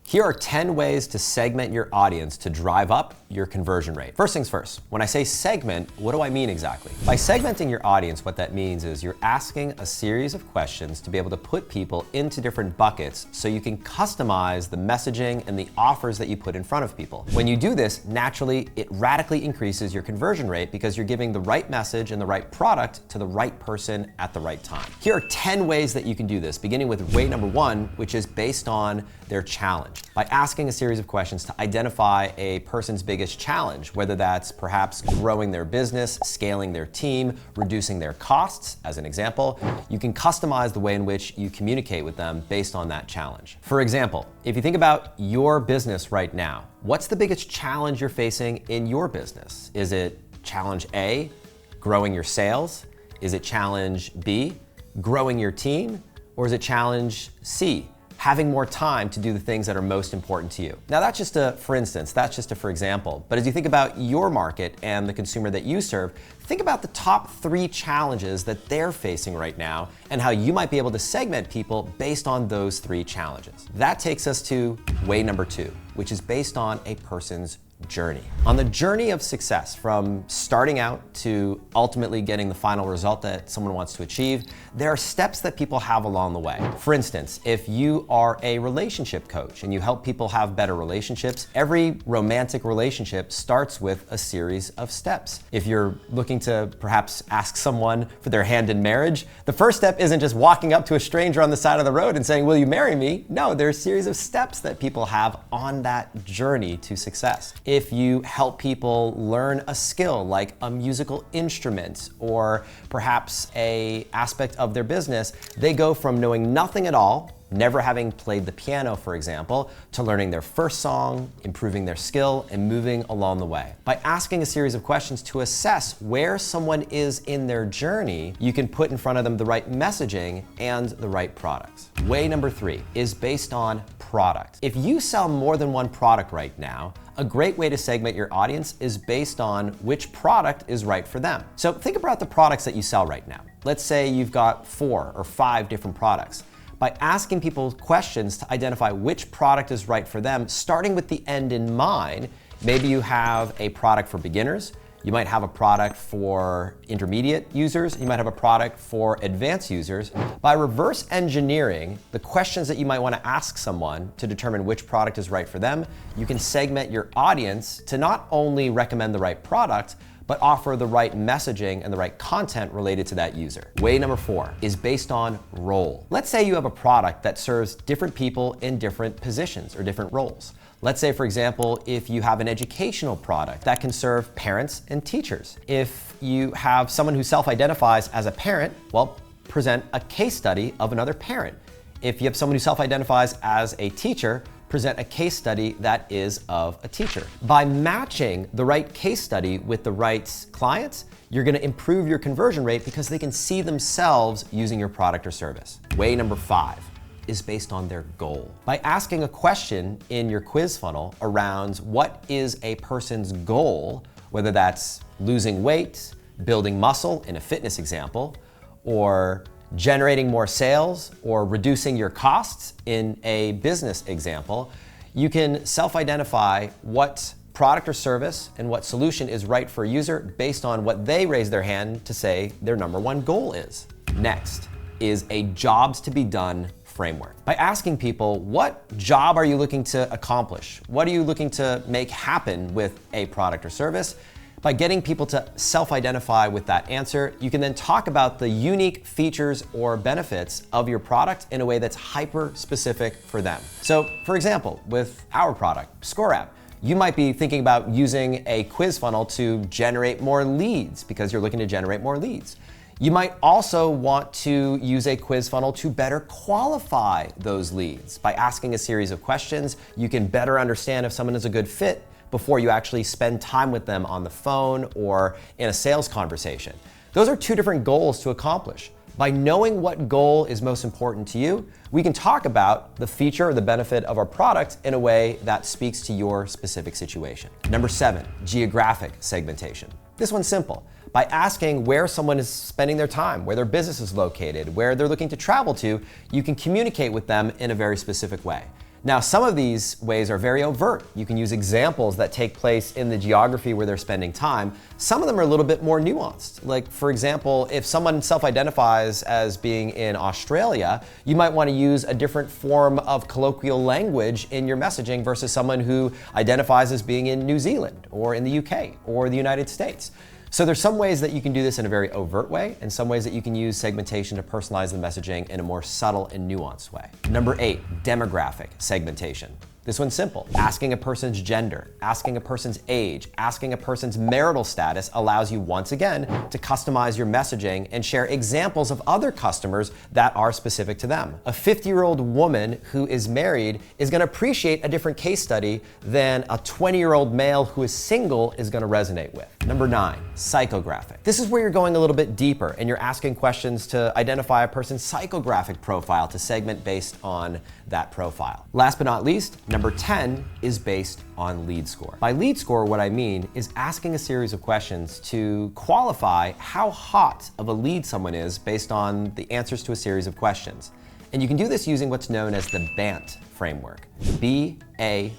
Here are 10 ways to segment your audience to drive up your conversion rate. First things first, when I say segment, what do I mean exactly? By segmenting your audience, what that means is you're asking a series of questions to be able to put people into different buckets so you can customize the messaging and the offers that you put in front of people. When you do this, naturally, it radically increases your conversion rate because you're giving the right message and the right product to the right person at the right time. Here are 10 ways that you can do this, beginning with way number 1, which is based on their challenge. By asking a series of questions to identify a person's biggest challenge, whether that's perhaps growing their business, scaling their team, reducing their costs, as an example, you can customize the way in which you communicate with them based on that challenge. For example, if you think about your business right now, what's the biggest challenge you're facing in your business? Is it challenge A, growing your sales? Is it challenge B, growing your team? Or is it challenge C, having more time to do the things that are most important to you? Now that's just a for instance, that's just a for example. But as you think about your market and the consumer that you serve, think about the top 3 challenges that they're facing right now and how you might be able to segment people based on those 3 challenges. That takes us to way number 2, which is based on a person's journey. On the journey of success, from starting out to ultimately getting the final result that someone wants to achieve, there are steps that people have along the way. For instance, if you are a relationship coach and you help people have better relationships, every romantic relationship starts with a series of steps. If you're looking to perhaps ask someone for their hand in marriage, the first step isn't just walking up to a stranger on the side of the road and saying, "Will you marry me?" No, there are a series of steps that people have on that journey to success. If you help people learn a skill like a musical instrument or perhaps an aspect of their business, they go from knowing nothing at all, never having played the piano, for example, to learning their first song, improving their skill, and moving along the way. By asking a series of questions to assess where someone is in their journey, you can put in front of them the right messaging and the right products. Way number 3 is based on product. If you sell more than one product right now, a great way to segment your audience is based on which product is right for them. So think about the products that you sell right now. Let's say you've got 4 or 5 different products. By asking people questions to identify which product is right for them, starting with the end in mind, maybe you have a product for beginners, you might have a product for intermediate users, you might have a product for advanced users. By reverse engineering the questions that you might want to ask someone to determine which product is right for them, you can segment your audience to not only recommend the right product, but offer the right messaging and the right content related to that user. Way number 4 is based on role. Let's say you have a product that serves different people in different positions or different roles. Let's say, for example, if you have an educational product that can serve parents and teachers. If you have someone who self-identifies as a parent, well, present a case study of another parent. If you have someone who self-identifies as a teacher, present a case study that is of a teacher. By matching the right case study with the right clients, you're gonna improve your conversion rate because they can see themselves using your product or service. Way number 5 is based on their goal. By asking a question in your quiz funnel around what is a person's goal, whether that's losing weight, building muscle in a fitness example, or generating more sales or reducing your costs in a business example, you can self-identify what product or service and what solution is right for a user based on what they raise their hand to say their number 1 goal is. Next is a jobs to be done framework. By asking people, what job are you looking to accomplish? What are you looking to make happen with a product or service? By getting people to self-identify with that answer, you can then talk about the unique features or benefits of your product in a way that's hyper-specific for them. So, for example, with our product, ScoreApp, you might be thinking about using a quiz funnel to generate more leads because you're looking to generate more leads. You might also want to use a quiz funnel to better qualify those leads. By asking a series of questions, you can better understand if someone is a good fit before you actually spend time with them on the phone or in a sales conversation. Those are 2 different goals to accomplish. By knowing what goal is most important to you, we can talk about the feature or the benefit of our product in a way that speaks to your specific situation. Number 7, geographic segmentation. This one's simple. By asking where someone is spending their time, where their business is located, where they're looking to travel to, you can communicate with them in a very specific way. Now, some of these ways are very overt. You can use examples that take place in the geography where they're spending time. Some of them are a little bit more nuanced. Like, for example, if someone self-identifies as being in Australia, you might want to use a different form of colloquial language in your messaging versus someone who identifies as being in New Zealand or in the UK or the United States. So there's some ways that you can do this in a very overt way, and some ways that you can use segmentation to personalize the messaging in a more subtle and nuanced way. Number 8, demographic segmentation. This one's simple. Asking a person's gender, asking a person's age, asking a person's marital status allows you once again to customize your messaging and share examples of other customers that are specific to them. A 50-year-old woman who is married is going to appreciate a different case study than a 20-year-old male who is single is going to resonate with. Number 9, psychographic. This is where you're going a little bit deeper and you're asking questions to identify a person's psychographic profile to segment based on that profile. Last but not least, number 10 is based on lead score. By lead score, what I mean is asking a series of questions to qualify how hot of a lead someone is based on the answers to a series of questions. And you can do this using what's known as the BANT framework, B-A-N-T,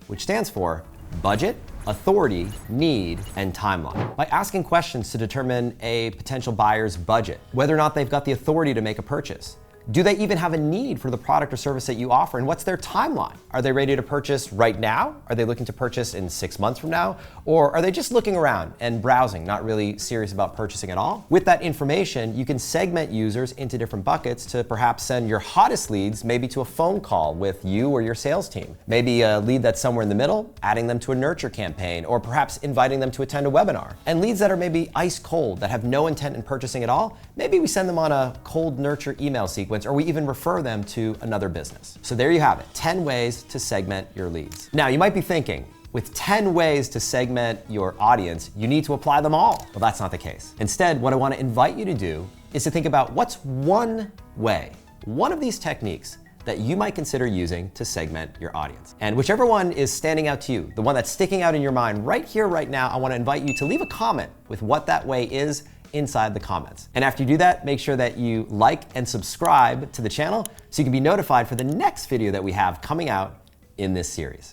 which stands for budget, authority, need, and timeline. By asking questions to determine a potential buyer's budget, whether or not they've got the authority to make a purchase, do they even have a need for the product or service that you offer? And what's their timeline? Are they ready to purchase right now? Are they looking to purchase in 6 months from now? Or are they just looking around and browsing, not really serious about purchasing at all? With that information, you can segment users into different buckets to perhaps send your hottest leads maybe to a phone call with you or your sales team. Maybe a lead that's somewhere in the middle, adding them to a nurture campaign, or perhaps inviting them to attend a webinar. And leads that are maybe ice cold, that have no intent in purchasing at all, maybe we send them on a cold nurture email sequence, or we even refer them to another business. So there you have it, 10 ways to segment your leads. Now you might be thinking, with 10 ways to segment your audience, you need to apply them all. Well, that's not the case. Instead, what I want to invite you to do is to think about what's one way, one of these techniques that you might consider using to segment your audience. And whichever one is standing out to you, the one that's sticking out in your mind right here, right now, I want to invite you to leave a comment with what that way is inside the comments. And after you do that, make sure that you like and subscribe to the channel so you can be notified for the next video that we have coming out in this series.